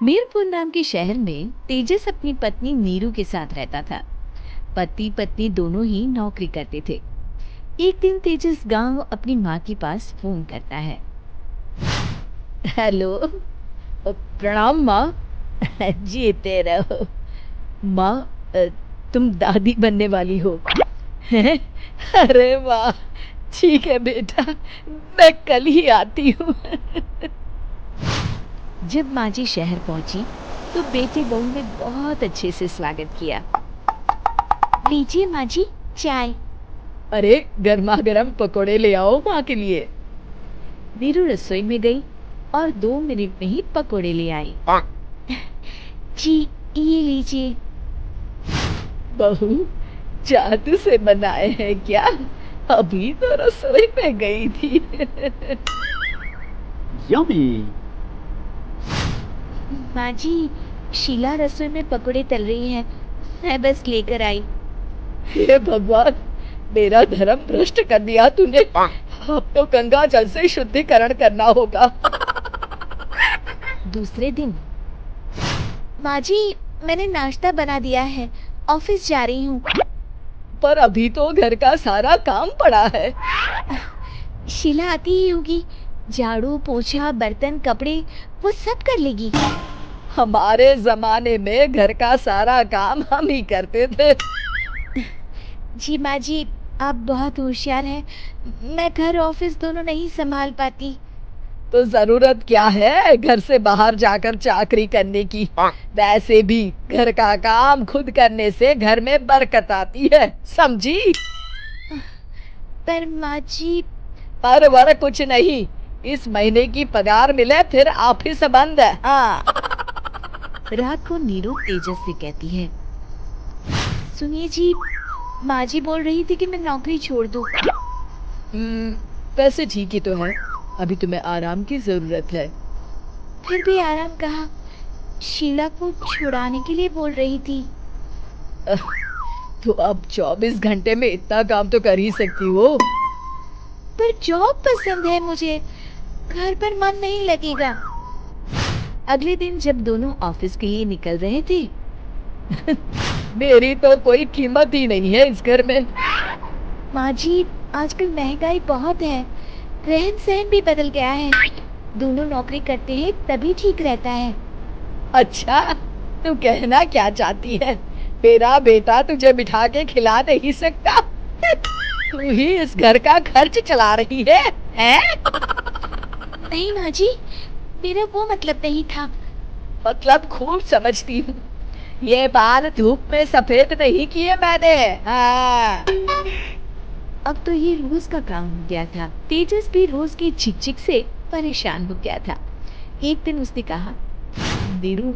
मीरपुर नाम के शहर में तेजस अपनी पत्नी नीरू के साथ रहता था। पति पत्नी दोनों ही नौकरी करते थे। एक दिन तेजस गांव अपनी माँ के पास फोन करता है। हेलो, प्रणाम माँ। जीते रहो माँ। तुम दादी बनने वाली हो। हैं? अरे वाह, ठीक है बेटा, मैं कल ही आती हूँ। जब माँ जी शहर पहुंची तो बेटे बहू ने बहुत अच्छे से स्वागत किया। लीजिए माँ जी, चाय। अरे गर्मा गर्म पकोड़े ले आओ माँ के लिए। नीरू रसोई में गई और 2 मिनट में ही पकोड़े ले आई। जी, ये लीजिए। बहू, जादू से बनाए हैं क्या? अभी तो रसोई में गई थी। Yummy! माँ जी, शीला रसोई में पकोड़े तल रही है, मैं बस लेकर आई। हे भगवान, मेरा धर्म भ्रष्ट कर दिया तूने। अब तो गंगा जल से शुद्धिकरण करना होगा। दूसरे दिन, माँ जी, मैंने नाश्ता बना दिया है, ऑफिस जा रही हूँ। पर अभी तो घर का सारा काम पड़ा है। शीला आती ही होगी, झाड़ू पोछा बर्तन कपड़े वो सब कर लेगी। हमारे जमाने में घर का सारा काम हम ही करते थे। जी माँ जी, आप बहुत होशियार हैं, मैं घर ऑफिस दोनों नहीं संभाल पाती। तो जरूरत क्या है घर से बाहर जाकर चाकरी करने की? वैसे भी घर का काम खुद करने से घर में बरकत आती है, समझी? पर माँ जी, पर वर कुछ नहीं, इस महीने की पगार मिले फिर ऑफिस बंद है। हाँ। रात को नीरू तेजस से कहती है, सुनिए जी, माँ जी बोल रही थी कि मैं नौकरी छोड़ दूँ। वैसे ठीक ही तो है, अभी तुम्हें आराम की जरूरत है। फिर भी आराम कहाँ, शीला को छुड़ाने के लिए बोल रही थी। तो अब 24 घंटे में इतना काम तो कर ही सकती हो। पर जॉब पसंद है मुझे, घर पर मन नहीं लगेगा। अगले दिन जब दोनों ऑफिस के लिए निकल रहे थे, मेरी तो कोई कीमत ही नहीं है इस घर में। माँ जी, आजकल महंगाई बहुत है, रहन सहन भी बदल गया है, दोनों नौकरी करते हैं तभी ठीक रहता है। अच्छा, तू कहना क्या चाहती है? मेरा बेटा तुझे बिठा के खिला नहीं सकता? तू ही इस घर का खर्च चला रही है, हैं? नहीं माँ जी, मेरा वो मतलब नहीं था। मतलब खूब समझती हूँ, ये बाल धूप में सफेद नहीं किए मैंने। हाँ। अब तो ये रोज का काम हो गया था। तेजस भी रोज की झिकझिक से परेशान हो गया था। एक दिन उसने कहा, नीरू,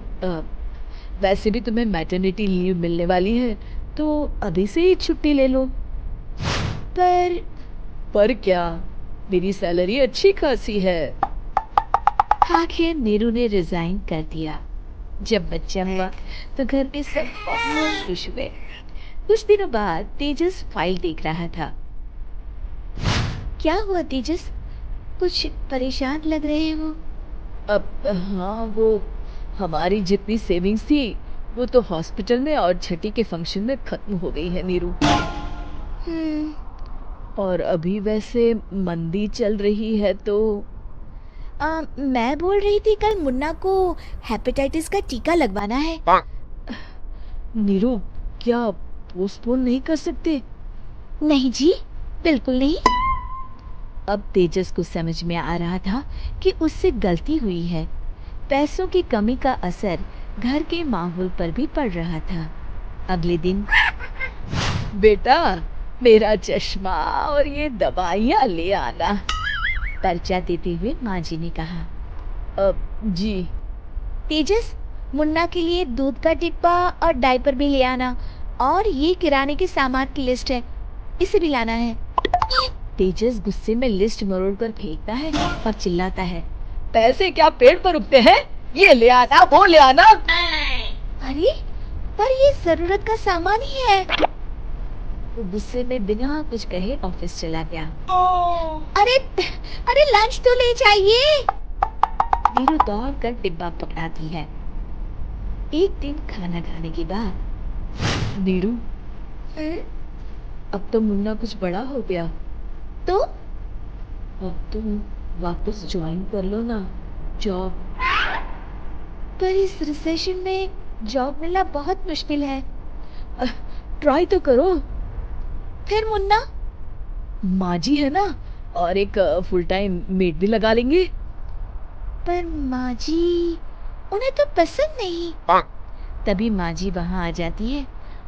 वैसे भी तुम्हें मैटरनिटी लीव मिलने वाली है, तो अभी से ही छुट्टी ले लो। पर क्या, मेरी सैलरी अच्छी खासी है। आखिर नीरू ने रिजाइन कर दिया। जब बच्चा हुआ तो घर में सब बहुत खुश हुए। कुछ दिनों बाद तेजस फाइल देख रहा था। क्या हुआ तेजस, कुछ परेशान लग रहे हो? अब हाँ, वो हमारी जितनी सेविंग्स थी वो तो हॉस्पिटल में और छठी के फंक्शन में खत्म हो गई है नीरू। और अभी वैसे मंदी चल रही है तो मैं बोल रही थी कल मुन्ना को हेपेटाइटिस का टीका लगवाना है। नीरू, क्या पोस्टपोन नहीं कर सकते? नहीं जी, बिल्कुल नहीं। अब तेजस को समझ में आ रहा था कि उससे गलती हुई है। पैसों की कमी का असर घर के माहौल पर भी पड़ रहा था। अगले दिन, बेटा, मेरा चश्मा और ये दवाइयाँ ले आना, पर्चा देते हुए माँ जी ने कहा। जी। तेजस, मुन्ना के लिए दूध का डिब्बा और डायपर भी ले आना, और ये किराने के सामान की लिस्ट है, इसे भी लाना है। तेजस गुस्से में लिस्ट मरोड़ कर फेंकता है और चिल्लाता है, पैसे क्या पेड़ पर उगते हैं? ये ले आना, वो ले आना। अरे, पर ये जरूरत का सामान ही है। वो गुस्से में बिना कुछ कहे ऑफिस चला गया। अरे अरे, लंच तो ले जाइए। नीरू दौड़ कर डिब्बा पकड़ाती है। एक दिन खाना खाने के बाद नीरू, अब तो मुन्ना कुछ बड़ा हो गया, तो अब तुम वापस ज्वाइन कर लो ना जॉब। पर इस रिसेशन में जॉब मिलना बहुत मुश्किल है। ट्राई तो करो। फिर मुन्ना, माँ जी है ना, और एक फुल टाइम मेड भी लगा लेंगे। पर माँ जी, उन्हें तो पसंद नहीं। तभी माँ जी वहाँ आ जाती है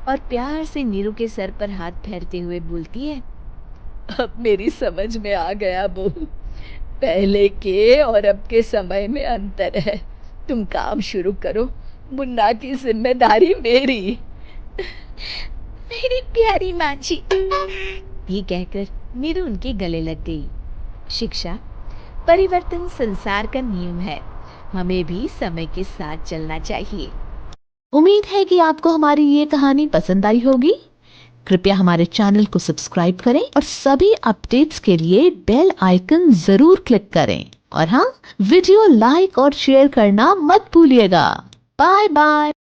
और प्यार से नीरू के सर पर हाथ फेरते हुए बोलती है, अब मेरी समझ में आ गया वो, पहले के और अब के समय में अंतर है। तुम काम शुरू करो, मुन्ना की जिम्मेदारी मेरी। मेरी प्यारी माँ जी, ये कहकर नीरू उनके गले लग गई। शिक्षा, परिवर्तन संसार का नियम है, हमें भी समय के साथ चलना चाहिए। उम्मीद है कि आपको हमारी ये कहानी पसंद आई होगी। कृपया हमारे चैनल को सब्सक्राइब करें और सभी अपडेट्स के लिए बेल आइकन जरूर क्लिक करें। और हाँ, वीडियो लाइक और शेयर करना मत भूलिएगा। Bye bye.